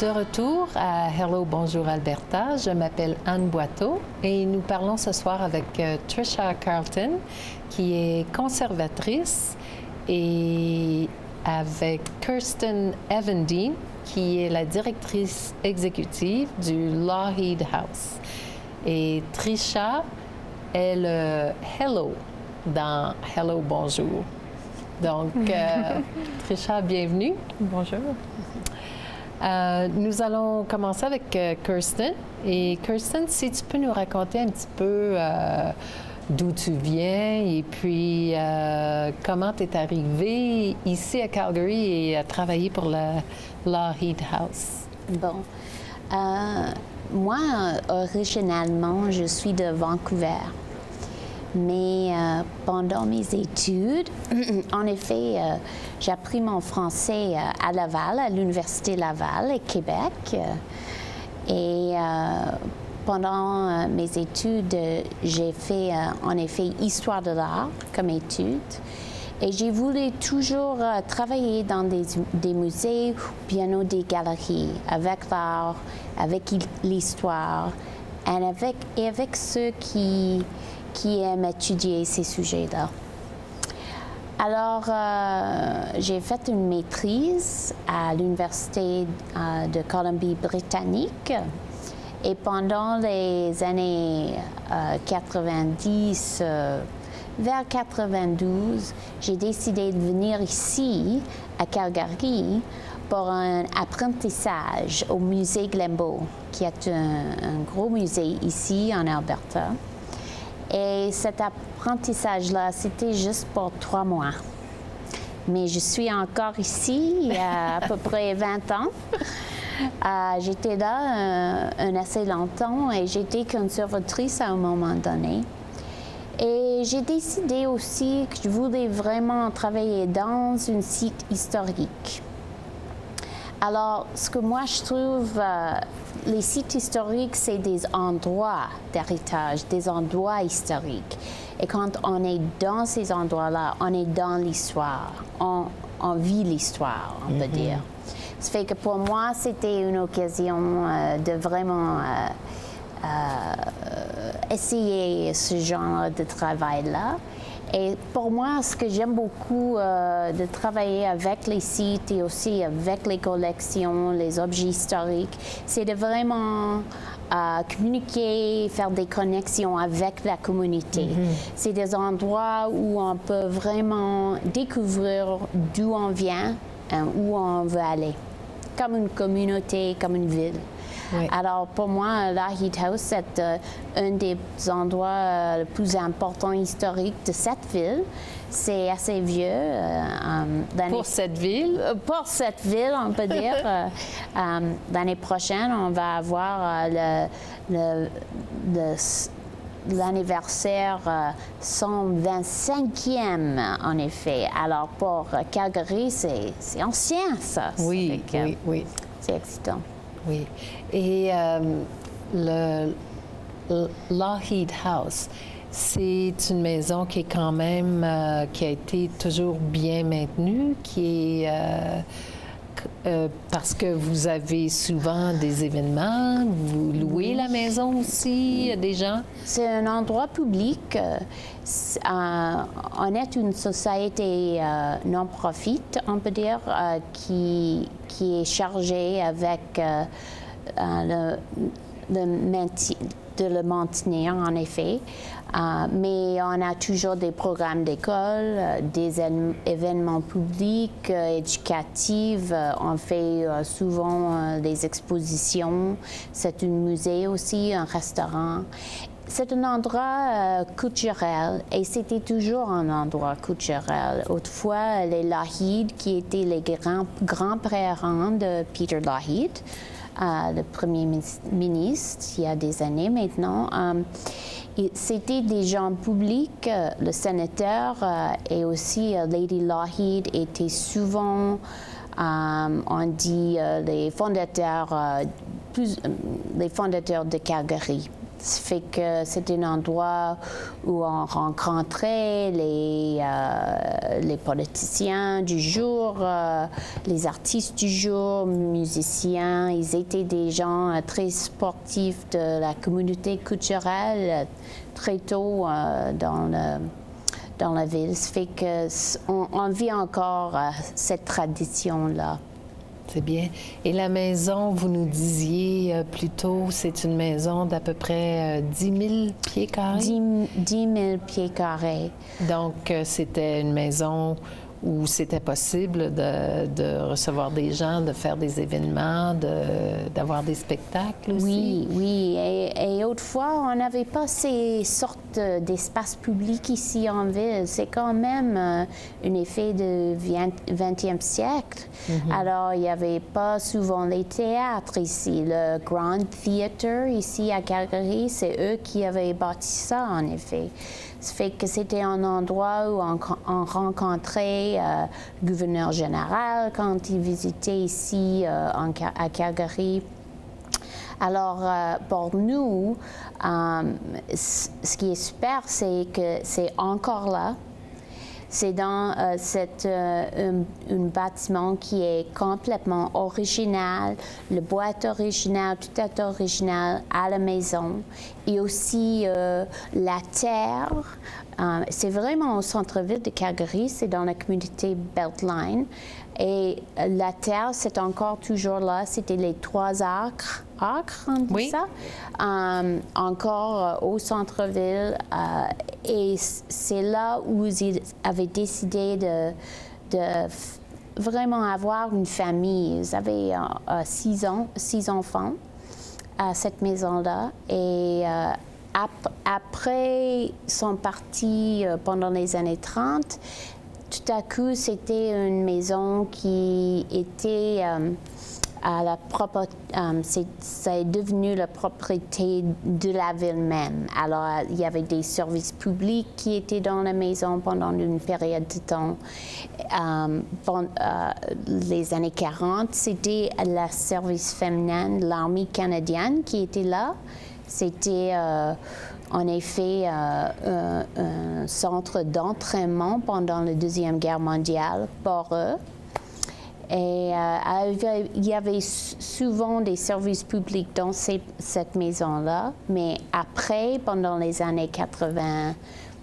de retour à Hello, bonjour Alberta. Je m'appelle Anne Boiteau et nous parlons ce soir avec Trisha Carlton, qui est conservatrice, et avec Kirsten Evendine, qui est la directrice exécutive du Lougheed House. Et Trisha est le Hello dans Hello, bonjour. Donc, Trisha, bienvenue. Bonjour. Nous allons commencer avec Kirsten. Et Kirsten, si tu peux nous raconter un petit peu d'où tu viens et puis comment tu es arrivée ici à Calgary et à travailler pour le Lougheed House. Bon. Moi, originellement, je suis de Vancouver. Mais pendant mes études, en effet, j'ai appris mon français à Laval, à l'Université Laval, au Québec. Et pendant mes études, j'ai fait en effet histoire de l'art comme étude. Et j'ai voulu toujours travailler dans des musées ou bien des galeries, avec l'art, avec l'histoire, et avec ceux qui aiment étudier ces sujets-là. Alors, j'ai fait une maîtrise à l'Université de Colombie-Britannique et pendant les années 90, vers 92, j'ai décidé de venir ici, à Calgary, pour un apprentissage au musée Glenbow, qui est un gros musée ici en Alberta. Et cet apprentissage-là, c'était juste pour 3 mois. Mais je suis encore ici il y a à peu près 20 ans. J'étais là assez longtemps et j'étais conservatrice à un moment donné. Et j'ai décidé aussi que je voulais vraiment travailler dans un site historique. Alors, ce que moi je trouve, les sites historiques, c'est des endroits d'héritage, des endroits historiques. Et quand on est dans ces endroits-là, on est dans l'histoire, on vit l'histoire, on peut dire. Ça fait que pour moi, c'était une occasion de vraiment essayer ce genre de travail-là. Et pour moi, ce que j'aime beaucoup de travailler avec les sites et aussi avec les collections, les objets historiques, c'est de vraiment communiquer, faire des connexions avec la communauté. C'est des endroits où on peut vraiment découvrir d'où on vient, où on veut aller, comme une communauté, comme une ville. Oui. Alors, pour moi, Lougheed House, c'est un des endroits les plus importants historiques de cette ville. C'est assez vieux. Pour cette ville? Pour cette ville, on peut dire. L'année prochaine, on va avoir l'anniversaire 125e, en effet. Alors, pour Calgary, c'est ancien, ça. Oui, oui. C'est excitant. Oui. Et le Lougheed House, c'est une maison qui est quand même, qui a été toujours bien maintenue, qui est, parce que vous avez souvent des événements, vous louez la maison aussi à des gens? C'est un endroit public. On est une société non-profit, on peut dire, qui est chargée avec de le maintenir, en effet. Mais on a toujours des programmes d'école, des événements publics, éducatifs. On fait souvent des expositions. C'est un musée aussi, un restaurant. C'est un endroit culturel et c'était toujours un endroit culturel. Autrefois, les Lougheed, qui étaient les grands-parents de Peter Lougheed, le premier ministre, il y a des années maintenant, c'était des gens publics. Le sénateur et aussi Lady Lougheed étaient souvent, on dit, les fondateurs de Calgary. Ça fait que c'était un endroit où on rencontrait les politiciens du jour, les artistes du jour, musiciens. Ils étaient des gens très sportifs de la communauté culturelle très tôt dans la ville. Ça fait qu'on vit encore cette tradition-là. C'est bien. Et la maison, vous nous disiez plus tôt, c'est une maison d'à peu près 10 000 pieds carrés? 10 000 pieds carrés. Donc, c'était une maison où c'était possible de recevoir des gens, de faire des événements, d'avoir des spectacles aussi? Oui. Et autrefois, on n'avait pas ces sortes d'espaces publics ici en ville. C'est quand même un effet du 20e siècle. Alors, il n'y avait pas souvent les théâtres ici. Le Grand Theatre ici à Calgary, c'est eux qui avaient bâti ça, en effet. Ça fait que c'était un endroit où on rencontrait le gouverneur général quand il visitait ici à Calgary. Alors, pour nous, ce qui est super, c'est que c'est encore là. C'est dans un bâtiment qui est complètement original, le bois est original, tout est original à la maison. Et aussi la terre, c'est vraiment au centre-ville de Calgary, c'est dans la communauté Beltline. Et la terre, c'est encore toujours là, c'était les 3 acres, on dit ça, encore au centre-ville. Et c'est là où ils avaient décidé de vraiment avoir une famille. Ils avaient 6 enfants à cette maison-là. Et après, ils sont partis pendant les années 30. Tout à coup, c'était une maison qui était ça est devenu la propriété de la ville même. Alors, il y avait des services publics qui étaient dans la maison pendant une période de temps. Les années 40, c'était le service féminin de l'armée canadienne qui était là. C'était en effet un centre d'entraînement pendant la Deuxième Guerre mondiale pour eux. Et il y avait souvent des services publics dans cette maison-là, mais après, pendant les années 80,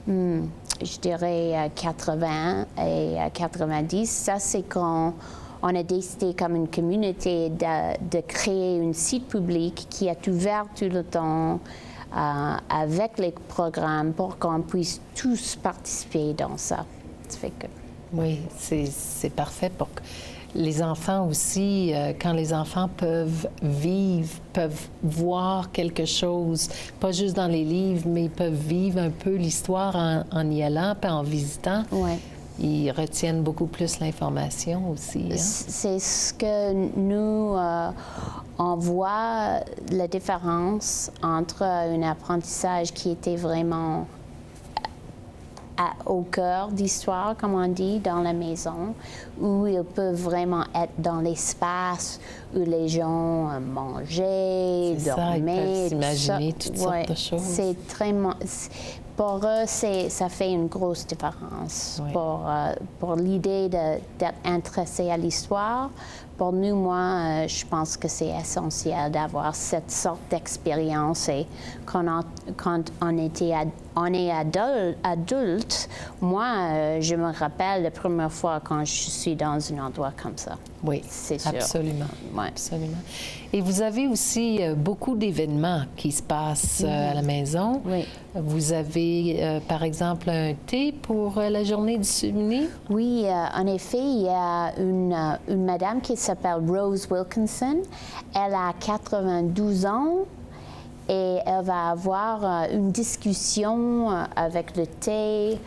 je dirais 80 et 90, ça c'est quand on a décidé comme une communauté de créer un site public qui est ouvert tout le temps avec les programmes pour qu'on puisse tous participer dans ça. Ça fait que... Oui, c'est parfait pour que les enfants aussi, quand les enfants peuvent voir quelque chose, pas juste dans les livres, mais ils peuvent vivre un peu l'histoire en y allant, puis en visitant. Ouais. Ils retiennent beaucoup plus l'information aussi. Hein? C'est ce que nous, on voit la différence entre un apprentissage qui était vraiment au cœur d'histoire, comme on dit, dans la maison, où ils peuvent vraiment être dans l'espace où les gens mangeaient, dormaient. Ils peuvent s'imaginer toutes sortes de choses. C'est très... Pour eux, ça fait une grosse différence. Oui. Pour l'idée d'être intéressé à l'histoire, pour nous, moi, je pense que c'est essentiel d'avoir cette sorte d'expérience. Et quand on est adulte, moi, je me rappelle la première fois quand je suis dans un endroit comme ça. Oui, c'est sûr. Absolument. Ouais. Absolument. Et vous avez aussi beaucoup d'événements qui se passent à la maison. Oui. Vous avez, par exemple, un thé pour la journée du souvenir? Oui, en effet, il y a une madame qui s'appelle Rose Wilkinson. Elle a 92 ans et elle va avoir une discussion avec le thé,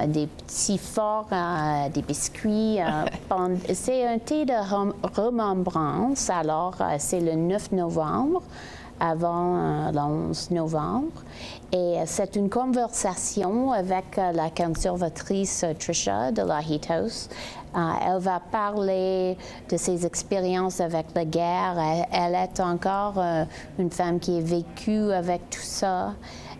des petits forts, des biscuits. C'est un thé de remembrance. Alors, c'est le 9 novembre. avant le 11 novembre. Et c'est une conversation avec la conservatrice Tricia de la Heat House. Elle va parler de ses expériences avec la guerre. Elle est encore une femme qui a vécu avec tout ça.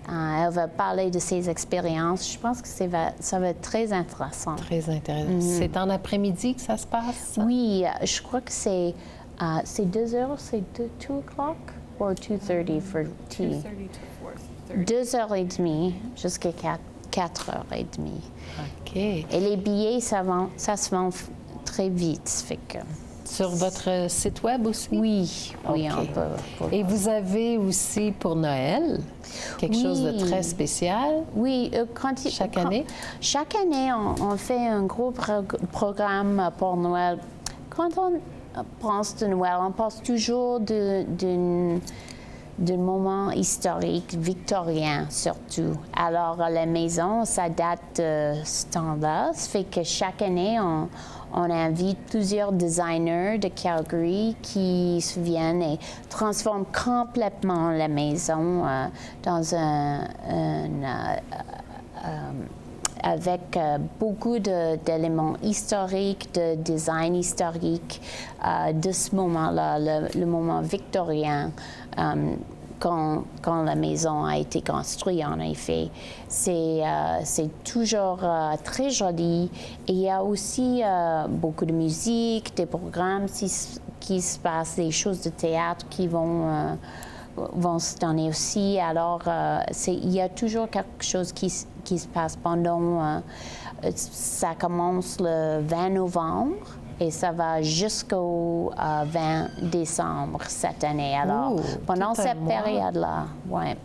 Elle va parler de ses expériences. Je pense que ça va être très intéressant. Très intéressant. C'est en après-midi que ça se passe? Ça? Oui, je crois que c'est 2 heures, c'est 2 o'clock ou 2:30 for tea? 2:30 to 4:30. 2h30 jusqu'à 4h30. OK. Et les billets, ça se vend très vite. Fait que... Sur votre site web aussi? Oui, oui, OK. on peut. Et vous avez aussi pour Noël quelque chose de très spécial? Oui, Chaque année? Chaque année, on fait un gros programme pour Noël. Quand on pense de Noël, on pense toujours d'un moment historique, victorien surtout. Alors, la maison, ça date de ce temps-là. Ça fait que chaque année, on invite plusieurs designers de Calgary qui se viennent et transforment complètement la maison dans avec beaucoup d'éléments historiques, de design historique de ce moment-là, le moment victorien. Quand la maison a été construite, en effet. C'est toujours très joli. Et il y a aussi beaucoup de musique, des programmes qui se passent, des choses de théâtre qui vont se donner aussi. Alors, il y a toujours quelque chose qui se passe pendant... ça commence le 20 novembre. Et ça va jusqu'au 20 décembre cette année. Alors, pendant cette période-là, ouais.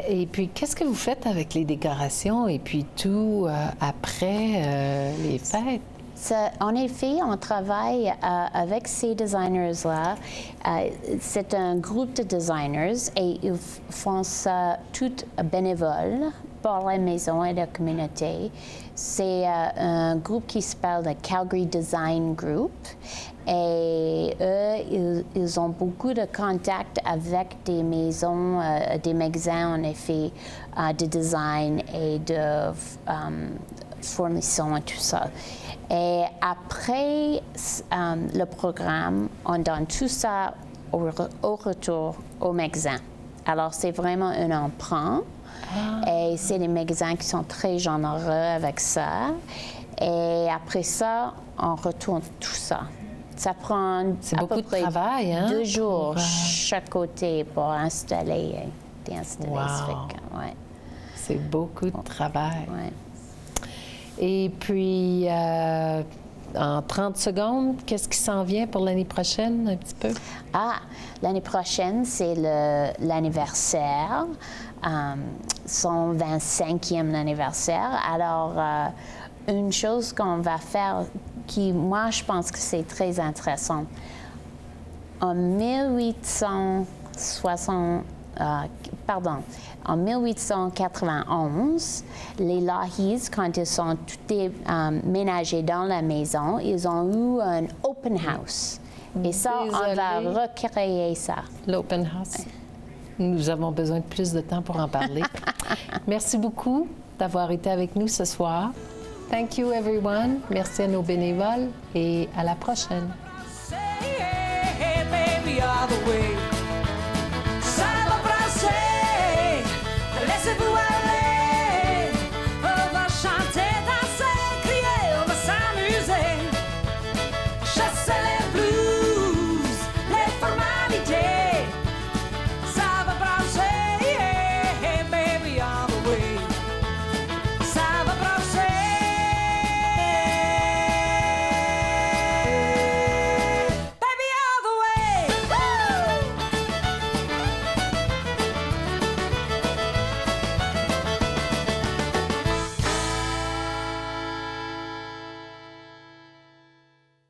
Et puis, qu'est-ce que vous faites avec les décorations et puis tout après les fêtes? En effet, on travaille avec ces designers-là. C'est un groupe de designers et ils font ça tout bénévole pour la maison et la communauté. C'est un groupe qui s'appelle le Calgary Design Group. Et eux, ils ont beaucoup de contacts avec des maisons, des magasins, en effet, de design et de fournisseurs et tout ça. Et après le programme, on donne tout ça au retour au magasin. Alors, c'est vraiment un emprunt. Et c'est des magasins qui sont très généreux avec ça. Et après ça, on retourne tout ça. Ça prend à peu près de travail, hein? 2 jours chaque côté pour installer et déinstaller. Wow. Ouais. C'est beaucoup de travail. Ouais. Et puis, en 30 secondes, qu'est-ce qui s'en vient pour l'année prochaine, un petit peu? L'année prochaine, c'est l'anniversaire, son 25e anniversaire. Alors, une chose qu'on va faire, qui, moi, je pense que c'est très intéressant. En 1891, les Lahis, quand ils sont tous ménagés dans la maison, ils ont eu un open house. Et ça, on va recréer ça. L'open house. Nous avons besoin de plus de temps pour en parler. Merci beaucoup d'avoir été avec nous ce soir. Thank you, everyone. Merci à nos bénévoles et à la prochaine. Say, hey, baby, all the way.